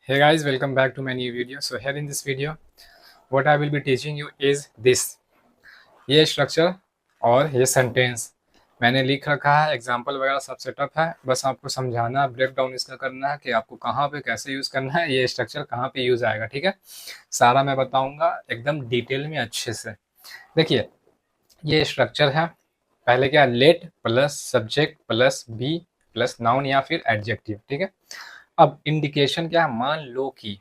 Hey guys, welcome back to my new video. So here in this video, what I will be teaching you is this. ये structure और ये sentence मैंने लिख रखा है, example वगैरह सब सेटअप है, बस आपको समझाना, ब्रेक डाउन इसका करना है कि आपको कहाँ पे कैसे यूज़ करना है, ये स्ट्रक्चर कहाँ पे यूज़ आएगा। ठीक है, सारा मैं बताऊंगा एकदम डिटेल में अच्छे से। देखिए, ये स्ट्रक्चर है। पहले क्या, let plus subject plus B plus noun या फिर एडजेक्टिव। ठीक है, अब इंडिकेशन क्या है, मान लो कि।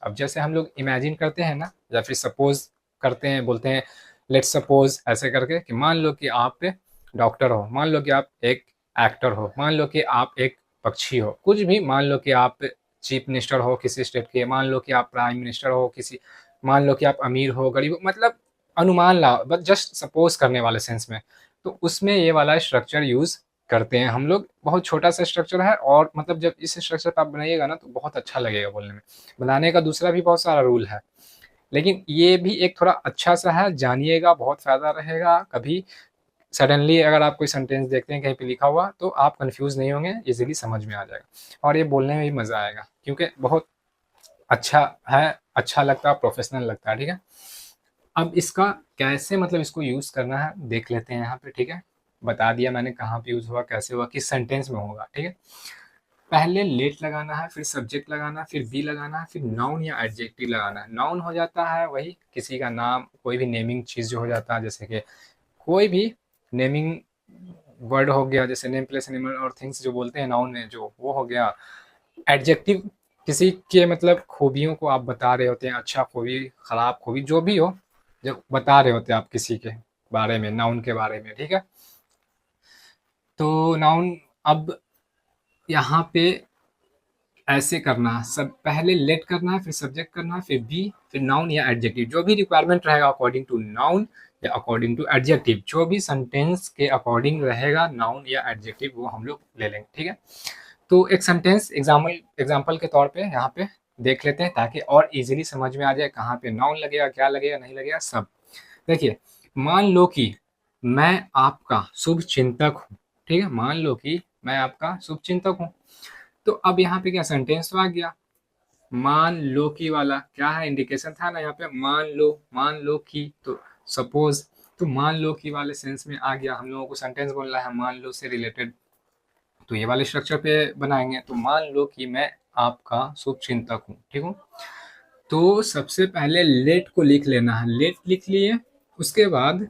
अब जैसे हम लोग इमेजिन करते हैं ना, या फिर सपोज करते हैं, बोलते हैं लेट सपोज ऐसे करके कि मान लो कि आप डॉक्टर हो, मान लो कि आप एक एक्टर हो, मान लो कि आप एक पक्षी हो, कुछ भी, मान लो कि आप चीफ मिनिस्टर हो किसी स्टेट के, मान लो कि आप प्राइम मिनिस्टर हो किसी, मान लो कि आप अमीर हो गरीब हो, मतलब अनुमान लाओ, बस जस्ट सपोज करने वाले सेंस में। तो उसमें ये वाला स्ट्रक्चर यूज करते हैं हम लोग। बहुत छोटा सा स्ट्रक्चर है, और मतलब जब इस स्ट्रक्चर पर आप बनाइएगा ना तो बहुत अच्छा लगेगा बोलने में। बनाने का दूसरा भी बहुत सारा रूल है, लेकिन ये भी एक थोड़ा अच्छा सा है, जानिएगा, बहुत फायदा रहेगा। कभी सडनली अगर आप कोई सेंटेंस देखते हैं कहीं पे लिखा हुआ तो आप कंफ्यूज नहीं होंगे, इजीली समझ में आ जाएगा, और ये बोलने में भी मजा आएगा क्योंकि बहुत अच्छा है, अच्छा लगता है, प्रोफेशनल लगता है। ठीक है, अब इसका कैसे, मतलब इसको यूज करना है देख लेते हैं यहाँ पे। ठीक है, बता दिया मैंने कहाँ पे यूज हुआ, कैसे हुआ, किस सेंटेंस में होगा। ठीक है, पहले लेट लगाना है, फिर सब्जेक्ट लगाना है, फिर बी लगाना है, फिर नाउन या एडजेक्टिव लगाना है। नाउन हो जाता है वही किसी का नाम, कोई भी नेमिंग चीज जो हो जाता है, जैसे कि कोई भी नेमिंग वर्ड हो गया, जैसे नेम प्लेस एनिमल और थिंग्स जो बोलते हैं नाउन में, जो वो हो गया। एडजेक्टिव किसी के मतलब खूबियों को आप बता रहे होते हैं, अच्छा खूबी खराब खूबी जो भी हो, जब बता रहे होते हैं आप किसी के बारे में, नाउन के बारे में। ठीक है, तो नाउन, अब यहाँ पे ऐसे करना है, सब पहले लेट करना है, फिर सब्जेक्ट करना है, फिर बी, फिर नाउन या एडजेक्टिव, जो भी रिक्वायरमेंट रहेगा अकॉर्डिंग टू नाउन या अकॉर्डिंग टू एडजेक्टिव, जो भी सेंटेंस के अकॉर्डिंग रहेगा नाउन या एडजेक्टिव, वो हम लोग ले लेंगे। ठीक है, तो एक सेंटेंस एग्जाम्पल के तौर पे यहाँ पे देख लेते हैं, ताकि और इजीली समझ में आ जाए कहाँ पे नाउन लगेगा, क्या लगेगा, नहीं लगेगा सब। देखिए, मान लो कि मैं आपका शुभ चिंतक हूँ। ठीक है, मान लो कि मैं आपका शुभ चिंतक हूँ। तो अब यहाँ पे क्या, सेंटेंस तो आ गया। मान लो कि वाला क्या है, इंडिकेशन था ना यहाँ पे, मान लो कि, तो सपोज, तो मान लो कि वाले सेंस में आ गया। हम लोगों को सेंटेंस बोलना है मान लो से रिलेटेड, तो ये वाले स्ट्रक्चर पे बनाएंगे। तो मान लो कि मैं आपका शुभ चिंतक हूँ। ठीक हूँ, तो सबसे पहले लेट को लिख लेना है, लेट लिख लिए। उसके बाद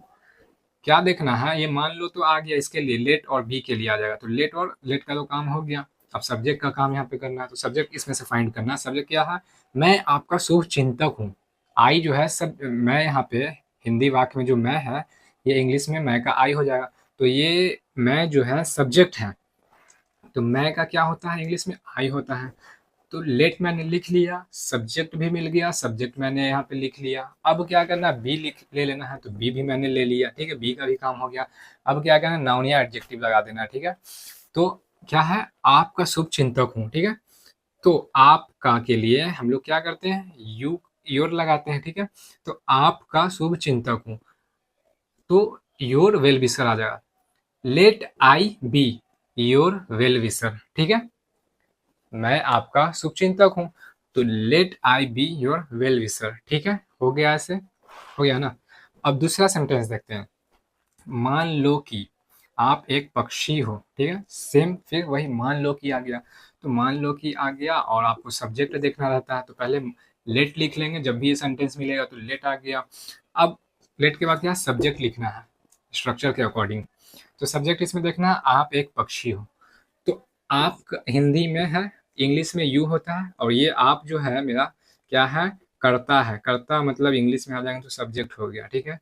क्या देखना है, ये मान लो तो आ गया, इसके लिए लेट और बी के लिए आ जाएगा, तो लेट और लेट का तो काम हो गया। अब सब्जेक्ट का काम यहाँ पे करना है, तो सब्जेक्ट इसमें से फाइंड करना है। सब्जेक्ट क्या है, मैं आपका शुभ चिंतक हूँ। आई जो है सब, मैं यहाँ पे हिंदी वाक्य में जो मैं है, ये इंग्लिश में मैं का आई हो जाएगा। तो ये मैं जो है सब्जेक्ट है, तो मैं का क्या होता है इंग्लिश में, आई होता है। तो लेट मैंने लिख लिया, सब्जेक्ट भी मिल गया, सब्जेक्ट मैंने यहाँ पे लिख लिया। अब क्या करना, बी लिख ले लेना है, तो बी भी मैंने ले लिया। ठीक है, बी का भी काम हो गया। अब क्या करना, नाउन या एडजेक्टिव लगा देना है। ठीक है, तो क्या है, आपका शुभ चिंतक हूँ। ठीक है, तो आपका के लिए हम लोग क्या करते हैं, यू, योर लगाते हैं। ठीक है, तो आपका शुभ चिंतक हूँ, तो योर वेल विशर आ जाएगा। Let I be your well wisher. ठीक है, मैं आपका शुभचिंतक हूँ, तो let I be your well wisher. ठीक है, हो गया, ऐसे हो गया ना। अब दूसरा सेंटेंस देखते हैं। मान लो कि आप एक पक्षी हो। ठीक है, सेम, फिर वही मान लो कि आ गया। तो मान लो कि आ गया, और आपको सब्जेक्ट देखना रहता है, तो पहले लेट लिख लेंगे, जब भी ये सेंटेंस मिलेगा तो लेट आ गया। अब लेट के बाद क्या, सब्जेक्ट लिखना है स्ट्रक्चर के अकॉर्डिंग। तो सब्जेक्ट इसमें देखना, आप एक पक्षी हो। तो आप हिंदी में है, इंग्लिश में यू होता है, और ये आप जो है मेरा क्या है, करता है। करता मतलब इंग्लिश में आ जाएंगे तो सब्जेक्ट हो गया। ठीक है,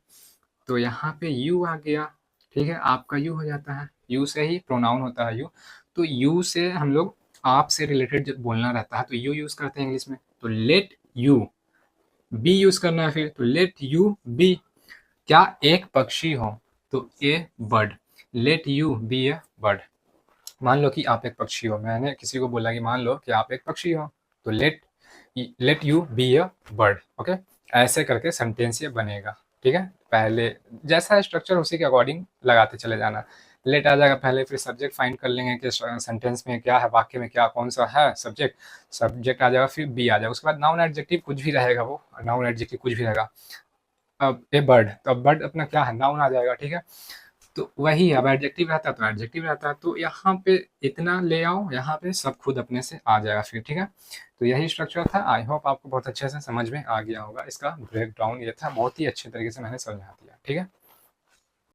तो यहाँ पे यू आ गया। ठीक है, आपका यू हो जाता है, यू से ही प्रोनाउन होता है यू। तो यू से हम लोग आप से रिलेटेड जब बोलना रहता है तो यू यूज करते हैं इंग्लिश में। तो लेट यू बी यूज करना है, फिर तो लेट यू बी क्या, एक पक्षी हो, तो a bird, let you be a bird. मान लो कि आप एक पक्षी हो, मैंने किसी को बोला कि मान लो कि आप एक पक्षी हो, तो late you be a bird. Okay, ऐसे करके सेंटेंस ये बनेगा। ठीक है, पहले जैसा स्ट्रक्चर उसी के अकॉर्डिंग लगाते चले जाना। लेट आ जाएगा पहले, फिर सब्जेक्ट फाइंड कर लेंगे कि सेंटेंस में क्या है, वाक्य में क्या कौन सा है सब्जेक्ट, सब्जेक्ट आ जाएगा, फिर बी आ जाएगा, उसके बाद नाउन एडजेक्टिव कुछ भी रहेगा, वो नाउन एडजेक्टिव कुछ भी रहेगा। अब ए बर्ड, तो अब बर्ड अपना क्या है, नाउन आ जाएगा, ठीक है। तो वही, अब एडजेक्टिव रहता है तो एडजेक्टिव रहता है, तो यहाँ पे इतना ले आओ, यहाँ पे सब खुद अपने से आ जाएगा फिर, ठीक है। तो यही स्ट्रक्चर था, आई होप आपको बहुत अच्छे से समझ में आ गया होगा। इसका ब्रेक डाउन ये था, बहुत ही अच्छे तरीके से मैंने समझा दिया, ठीक है।